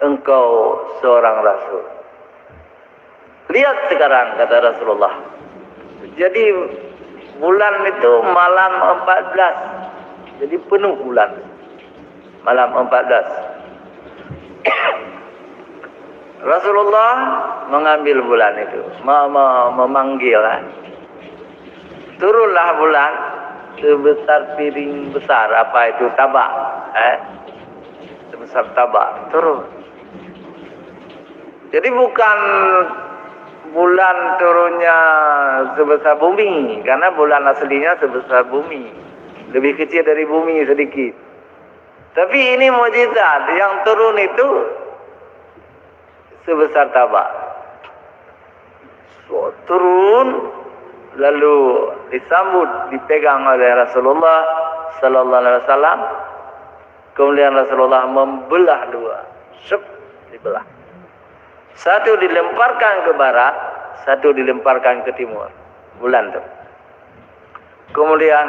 engkau seorang rasul. Lihat sekarang, kata Rasulullah. Jadi bulan itu malam 14. Jadi penuh bulan. Malam 14. Rasulullah mengambil bulan itu, memanggil. Turunlah bulan sebesar piring besar, apa itu, tabak. Sebesar tabak, turun. Jadi bukan bulan turunnya sebesar bumi, karena bulan aslinya sebesar bumi, lebih kecil dari bumi sedikit. Tapi ini mukjizat, yang turun itu sebesar tabak. So, turun lalu disambut, dipegang oleh Rasulullah sallallahu alaihi wasallam. Kemudian Rasulullah membelah dua, dibelah. Satu dilemparkan ke barat, satu dilemparkan ke timur. Bulan itu. Kemudian